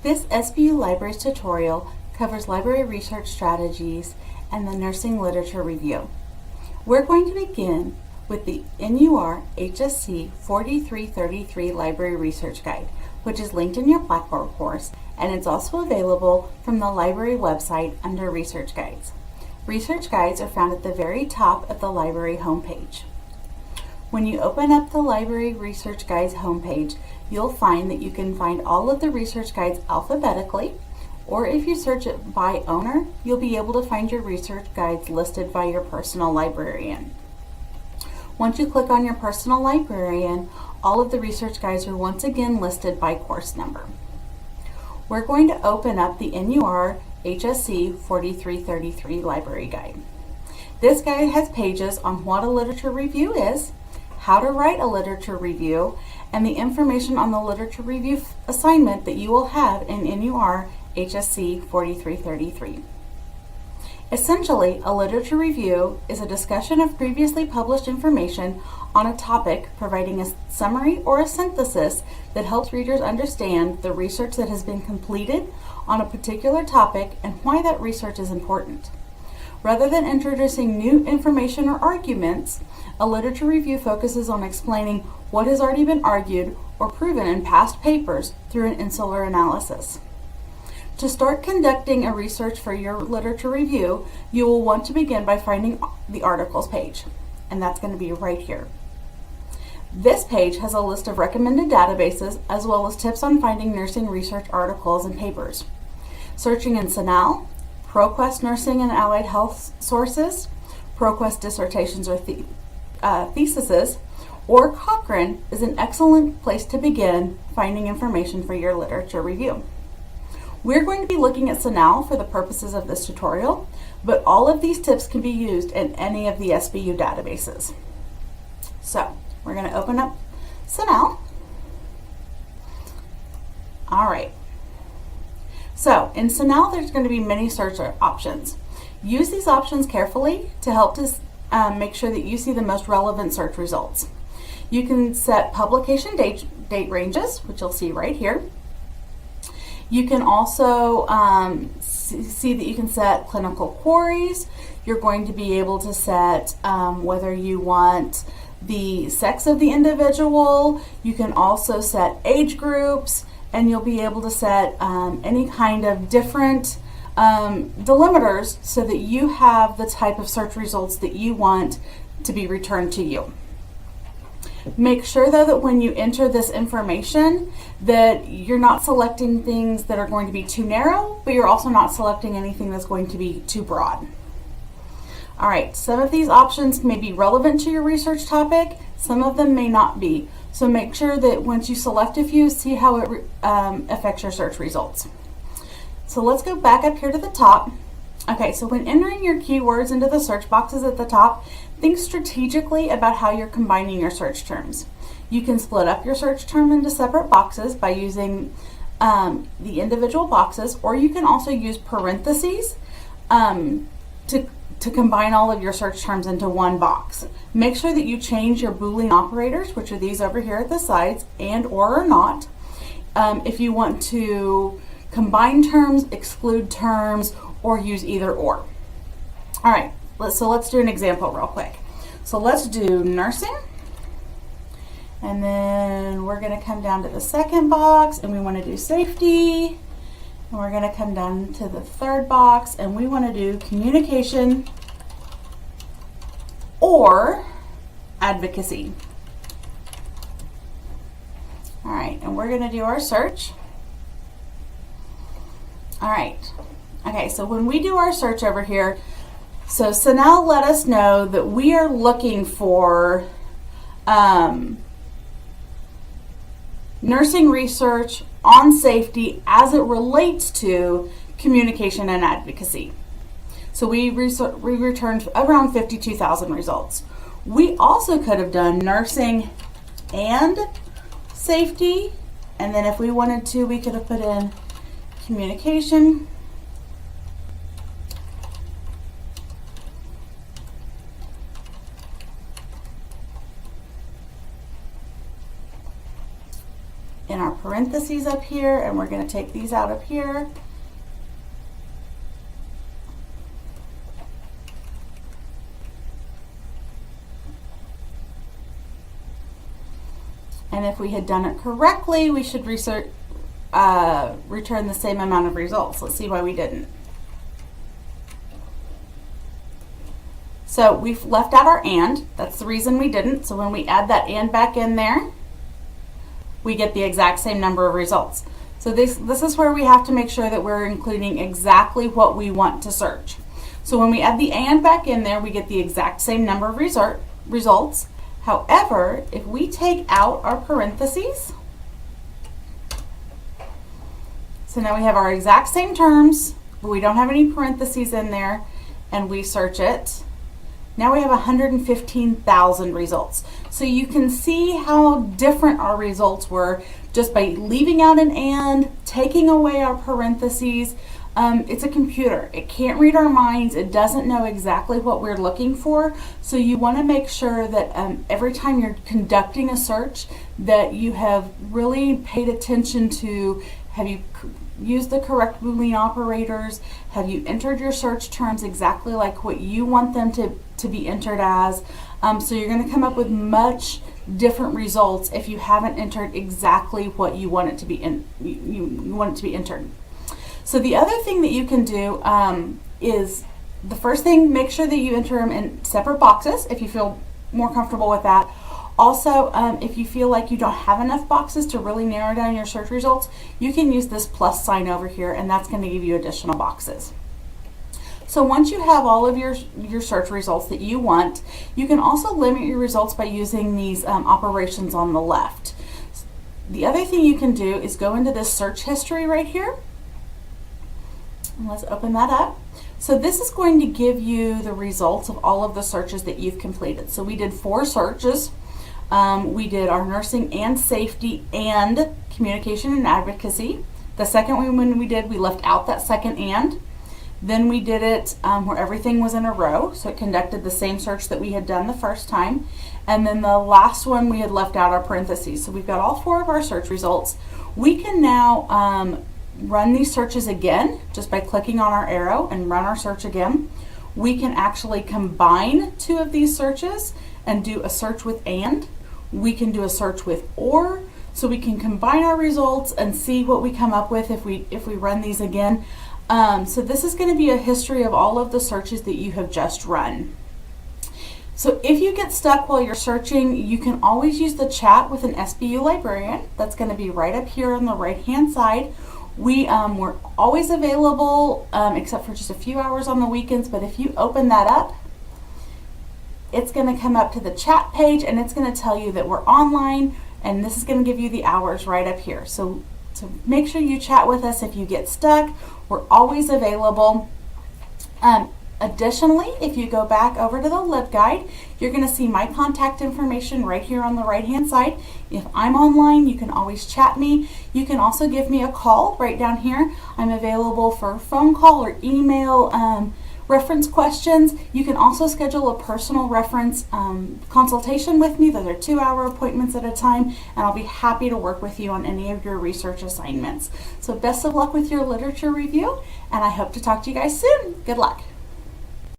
This SBU Libraries tutorial covers library research strategies and the nursing literature review. We're going to begin with the NUR HSC 4333 Library Research Guide, which is linked in your Blackboard course, and it's also available from the library website under Research Guides. Research Guides are found at the very top of the library homepage. When you open up the Library Research Guides homepage, you'll find that you can find all of the research guides alphabetically, or if you search it by owner, you'll be able to find your research guides listed by your personal librarian. Once you click on your personal librarian, all of the research guides are once again listed by course number. We're going to open up the NUR HSC 4333 Library Guide. This guide has pages on what a literature review is, how to write a literature review, and the information on the literature review assignment that you will have in NUR HSC 4333. Essentially, a literature review is a discussion of previously published information on a topic, providing a summary or a synthesis that helps readers understand the research that has been completed on a particular topic and why that research is important. Rather than introducing new information or arguments, a literature review focuses on explaining what has already been argued or proven in past papers through an insular analysis. To start conducting a research for your literature review, you will want to begin by finding the articles page, and that's going to be right here. This page has a list of recommended databases as well as tips on finding nursing research articles and papers. Searching in CINAHL, ProQuest Nursing and Allied Health Sources, ProQuest Dissertations or Theses, or Cochrane is an excellent place to begin finding information for your literature review. We're going to be looking at CINAHL for the purposes of this tutorial, but all of these tips can be used in any of the SBU databases. So, we're going to open up CINAHL. All right. So, in CINAHL, there's going to be many search options. Use these options carefully to help to make sure that you see the most relevant search results. You can set publication date ranges, which you'll see right here. You can also see that you can set clinical queries. You're going to be able to set whether you want the sex of the individual. You can also set age groups, and you'll be able to set any kind of different delimiters so that you have the type of search results that you want to be returned to you. Make sure though that when you enter this information that you're not selecting things that are going to be too narrow, but you're also not selecting anything that's going to be too broad. All right, some of these options may be relevant to your research topic, some of them may not be. So make sure that once you select a few, see how it affects your search results. So let's go back up here to the top. Okay, so when entering your keywords into the search boxes at the top, think strategically about how you're combining your search terms. You can split up your search term into separate boxes by using the individual boxes, or you can also use parentheses to combine all of your search terms into one box. Make sure that you change your Boolean operators, which are these over here at the sides, and or not. If you want to combine terms, exclude terms, or use either or. All right, so let's do an example real quick. So let's do nursing, and then we're going to come down to the second box, and we want to do safety, and we're going to come down to the third box, and we want to do communication or advocacy. All right, and we're going to do our search. All right. Okay, so when we do our search over here, so CINAHL let us know that we are looking for nursing research on safety as it relates to communication and advocacy. So we returned around 52,000 results. We also could have done nursing and safety, and then if we wanted to, we could have put in communication in our parentheses. parentheses up here, and we're going to take these out of here. And if we had done it correctly, we should return the same amount of results. Let's see why we didn't. So we've left out our and. That's the reason we didn't. So when we add that and back in there, we get the exact same number of results. So this is where we have to make sure that we're including exactly what we want to search. So when we add the and back in there, we get the exact same number of results. However, if we take out our parentheses, so now we have our exact same terms, but we don't have any parentheses in there, and we search it, now we have 115,000 results. So you can see how different our results were just by leaving out an and, taking away our parentheses. It's a computer. It can't read our minds. It doesn't know exactly what we're looking for. So you want to make sure that every time you're conducting a search that you have really paid attention to, have you used the correct Boolean operators? Have you entered your search terms exactly like what you want them to be entered as? So you're going to come up with much different results if you haven't entered exactly what you want it to be you want it to be entered. So the other thing that you can do is, the first thing, make sure that you enter them in separate boxes if you feel more comfortable with that. Also, if you feel like you don't have enough boxes to really narrow down your search results, you can use this plus sign over here, and that's going to give you additional boxes. So once you have all of your search results that you want, you can also limit your results by using these operations on the left. The other thing you can do is go into this search history right here. And let's open that up. So this is going to give you the results of all of the searches that you've completed. So we did 4 searches. We did our nursing and safety and communication and advocacy. The second one we left out that second and. Then we did it where everything was in a row, so it conducted the same search that we had done the first time. And then the last one we had left out our parentheses. So we've got all 4 of our search results. We can now run these searches again just by clicking on our arrow and run our search again. We can actually combine 2 of these searches and do a search with and. We can do a search with or, so we can combine our results and see what we come up with if we run these again. So this is going to be a history of all of the searches that you have just run. So if you get stuck while you're searching, you can always use the chat with an SBU librarian. That's going to be right up here on the right hand side. We're always available except for just a few hours on the weekends, but if you open that up, it's going to come up to the chat page and it's going to tell you that we're online, and this is going to give you the hours right up here. So make sure you chat with us if you get stuck. We're always available. Additionally, if you go back over to the LibGuide, you're going to see my contact information right here on the right hand side. If I'm online, you can always chat me. You can also give me a call right down here. I'm available for phone call or email reference questions. You can also schedule a personal reference consultation with me. Those are 2-hour appointments at a time, and I'll be happy to work with you on any of your research assignments. So best of luck with your literature review, and I hope to talk to you guys soon. Good luck.